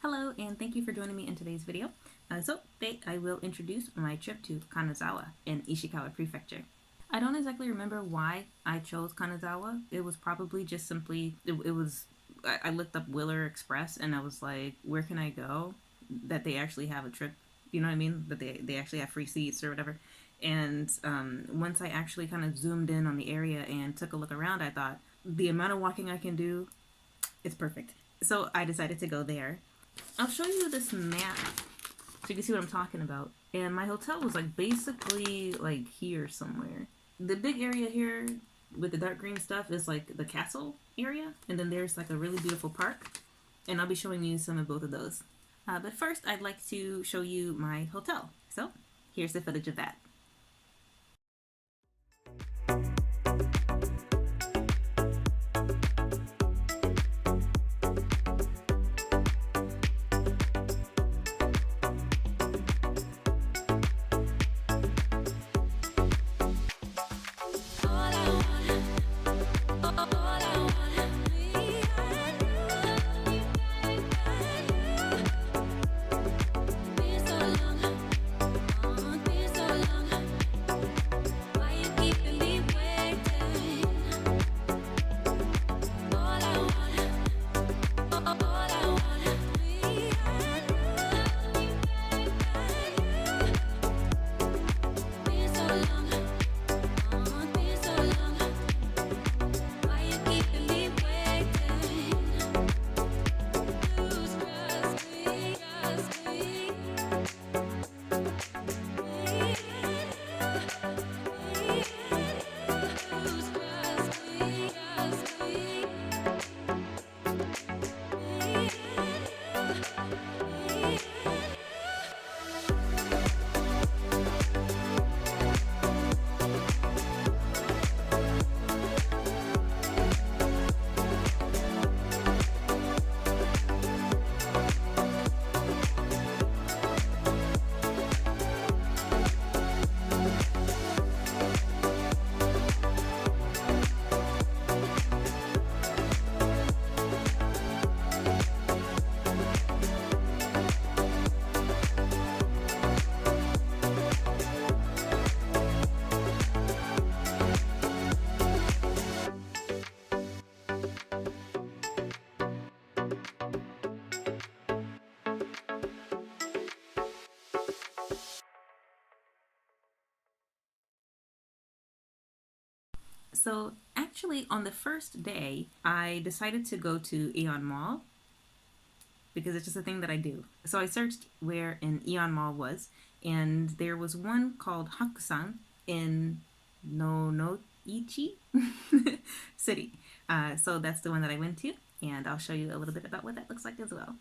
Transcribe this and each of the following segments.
Hello, and thank you for joining me in today's video. Today I will introduce my trip to Kanazawa in Ishikawa Prefecture. I don't exactly remember why I chose Kanazawa. It was probably just simply, I looked up Willer Express and I was like, where can I go that they actually have a trip? You know what I mean? That they actually have free seats or whatever. And once I actually kind of zoomed in on the area and took a look around, I thought, the amount of walking I can do, it's perfect. So I decided to go there. I'll show you this map so you can see what I'm talking about. And my hotel was like basically like here somewhere. The big area here with the dark green stuff is like the castle area, and then there's like a really beautiful park, and I'll be showing you some of both of those. But first I'd like to show you my hotel. So here's the footage of that. So actually on the first day, I decided to go to Aeon Mall because it's just a thing that I do. So I searched where an Aeon Mall was, and there was one called Hakusan in Nonoichi City. So that's the one that I went to, and I'll show you a little bit about what that looks like as well.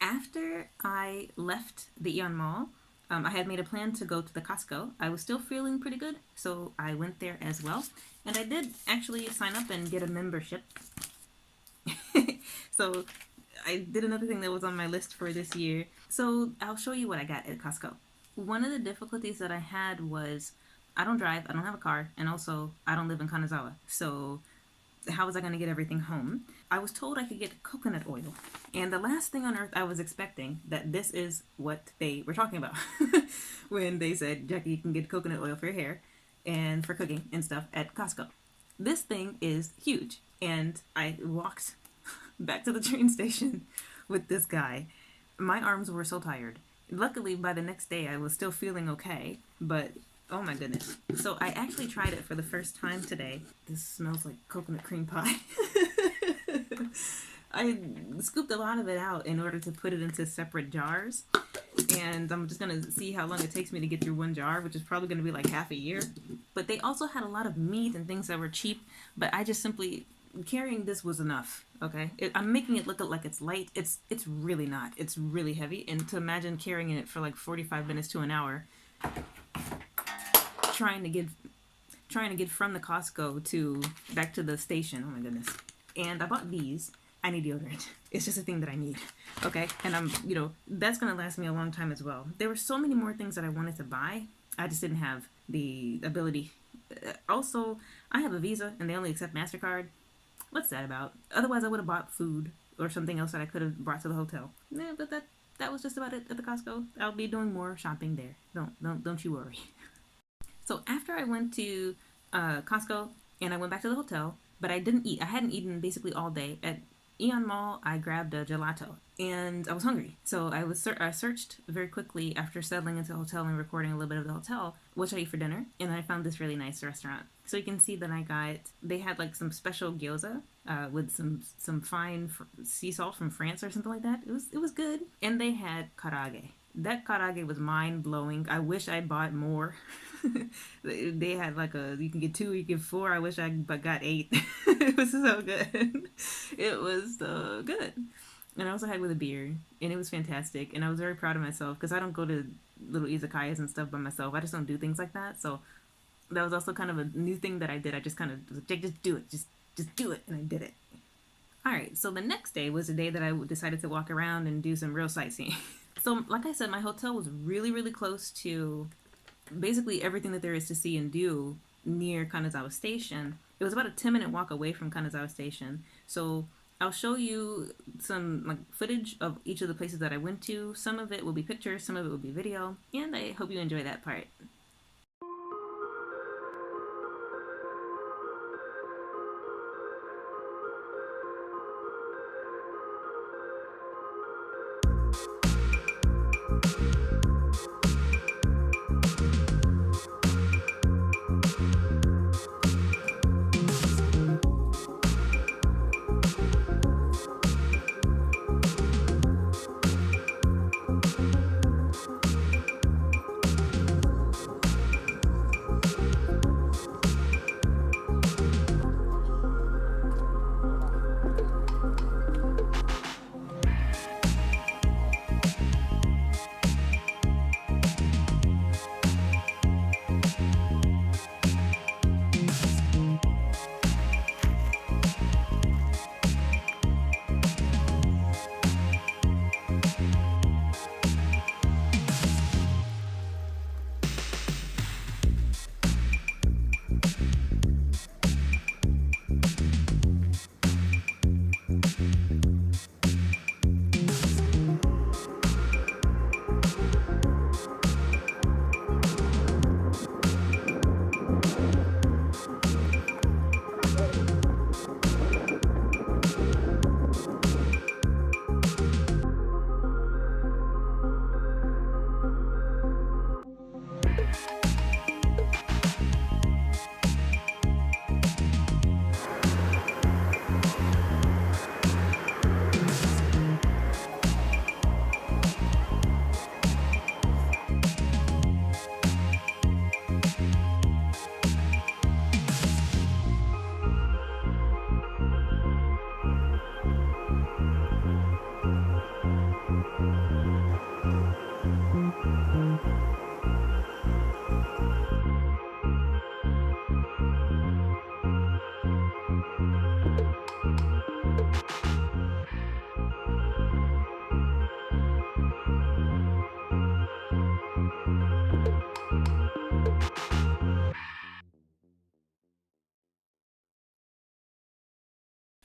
After I left the Aeon Mall, I had made a plan to go to the Costco. I was still feeling pretty good, so I went there as well. And I did actually sign up and get a membership. So I did another thing that was on my list for this year. So I'll show you what I got at Costco. One of the difficulties that I had was I don't drive, I don't have a car, and also I don't live in Kanazawa. So how was I going to get everything home? I was told I could get coconut oil. And the last thing on earth I was expecting that this is what they were talking about when they said, Jackie, you can get coconut oil for your hair and for cooking and stuff at Costco. This thing is huge. And I walked back to the train station with this guy. My arms were so tired. Luckily, by the next day, I was still feeling okay, but oh my goodness. So I actually tried it for the first time today. This smells like coconut cream pie. I scooped a lot of it out in order to put it into separate jars. And I'm just gonna see how long it takes me to get through one jar, which is probably gonna be like half a year. But they also had a lot of meat and things that were cheap, but I just simply, carrying this was enough. Okay, I'm making it look like it's light. It's really not. It's really heavy, and to imagine carrying it for like 45 minutes to an hour, trying to get from the Costco to back to the station. Oh my goodness. And I bought these. I need deodorant. It's just a thing that I need. Okay? And that's going to last me a long time as well. There were so many more things that I wanted to buy. I just didn't have the ability. Also, I have a Visa and they only accept MasterCard. What's that about? Otherwise, I would have bought food or something else that I could have brought to the hotel. Yeah, but that was just about it at the Costco. I'll be doing more shopping there. Don't you worry. So after I went to Costco and I went back to the hotel, but I didn't eat. I hadn't eaten basically all day. At Aeon Mall, I grabbed a gelato and I was hungry. So I searched very quickly after settling into the hotel and recording a little bit of the hotel, what should I eat for dinner? And I found this really nice restaurant. So you can see that they had like some special gyoza with some fine sea salt from France or something like that. It was good. And they had karaage. That karaage was mind-blowing. I wish I bought more. They had like you can get 2, you can get 4. I wish I got 8. It was so good. It was so good. And I also had with a beer, and it was fantastic. And I was very proud of myself because I don't go to little izakayas and stuff by myself. I just don't do things like that. So that was also kind of a new thing that I did. I just kind of was like, just do it. Just do it. And I did it. All right. So the next day was the day that I decided to walk around and do some real sightseeing. So like I said, my hotel was really, really close to basically everything that there is to see and do near Kanazawa Station. It was about a 10-minute walk away from Kanazawa Station. So I'll show you some footage of each of the places that I went to. Some of it will be pictures, some of it will be video, and I hope you enjoy that part.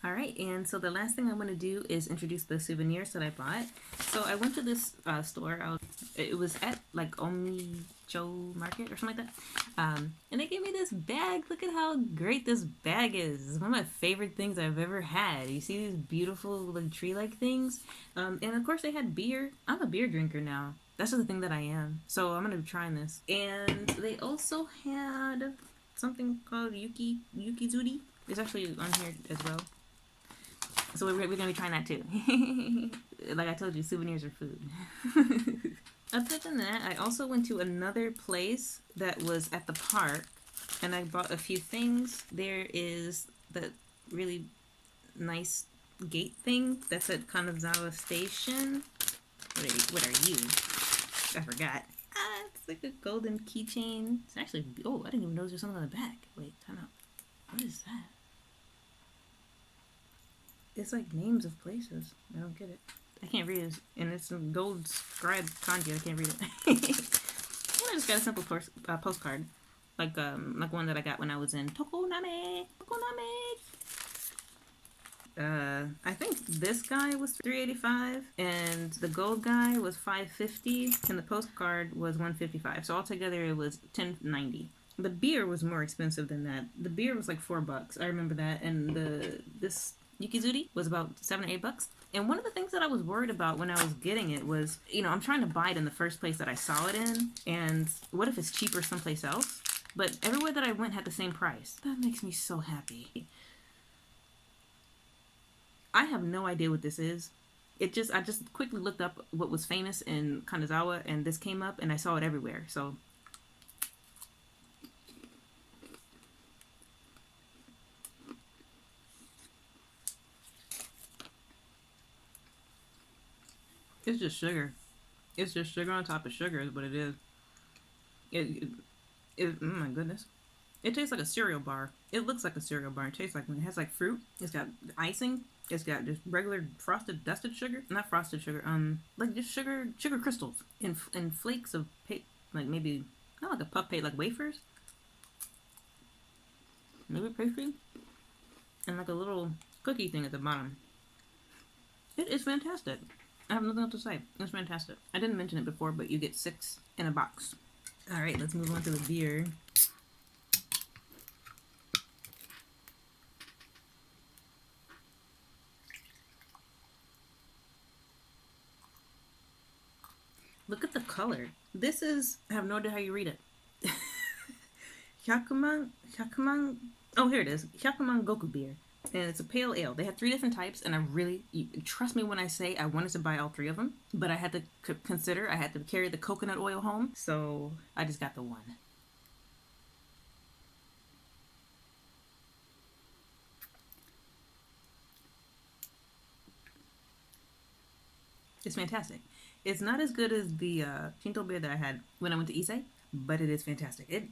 Alright, and so the last thing I want to do is introduce the souvenirs that I bought. So I went to this store. It was at like Omicho Market or something like that. And they gave me this bag. Look at how great this bag is. It's one of my favorite things I've ever had. You see these beautiful like tree-like things? And of course they had beer. I'm a beer drinker now. That's just the thing that I am. So I'm going to be trying this. And they also had something called Yukizuri. It's actually on here as well. So we're gonna be trying that too. Like I told you, souvenirs are food. Other than that, I also went to another place that was at the park, and I bought a few things. There is the really nice gate thing that's at Kanazawa Station. What are you? I forgot. It's like a golden keychain. It's actually, oh, I didn't even notice there's something on the back. Wait, time out. What is that? It's like names of places. I don't get it. I can't read it. And it's some gold scribed kanji. I can't read it. I just got a simple postcard. Like one that I got when I was in Tokoname. I think this guy was $3.85 and the gold guy was $5.50 and the postcard was $1.55. So altogether it was $10.90. The beer was more expensive than that. The beer was like $4. I remember that. And this Yukizuri was about $7 or $8. And one of the things that I was worried about when I was getting it was, you know, I'm trying to buy it in the first place that I saw it in. And what if it's cheaper someplace else? But everywhere that I went had the same price. That makes me so happy. I have no idea what this is. I just quickly looked up what was famous in Kanazawa and this came up and I saw it everywhere. So it's just sugar. It's just sugar on top of sugar is what it is. Oh my goodness. It tastes like a cereal bar. It looks like a cereal bar. It tastes like, it has like fruit. It's got icing. It's got just regular frosted dusted sugar. Not frosted sugar. Like just sugar crystals in flakes of like maybe not like a puff paste, like wafers. Maybe pastry. And like a little cookie thing at the bottom. It is fantastic. I have nothing else to say. It's fantastic. I didn't mention it before, but you get 6 in a box. All right, let's move on to the beer. Look at the color. This is, I have no idea how you read it. Hyakuman, oh here it is. Hyakuman Goku beer. And it's a pale ale. They had 3 different types and I really, trust me when I say I wanted to buy all 3 of them. But I had to consider, I had to carry the coconut oil home. So I just got the one. It's fantastic. It's not as good as the Shinto beer that I had when I went to Issei, but it is fantastic. It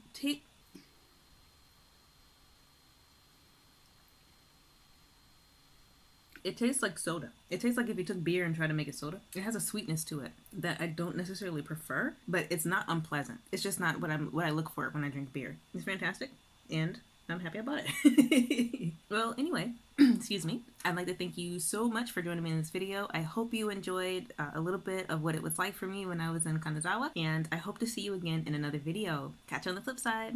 tastes like soda. It tastes like if you took beer and tried to make it soda. It has a sweetness to it that I don't necessarily prefer, but it's not unpleasant. It's just not what I look for when I drink beer. It's fantastic, and I'm happy I bought it. Well, anyway, excuse me. I'd like to thank you so much for joining me in this video. I hope you enjoyed a little bit of what it was like for me when I was in Kanazawa, and I hope to see you again in another video. Catch you on the flip side.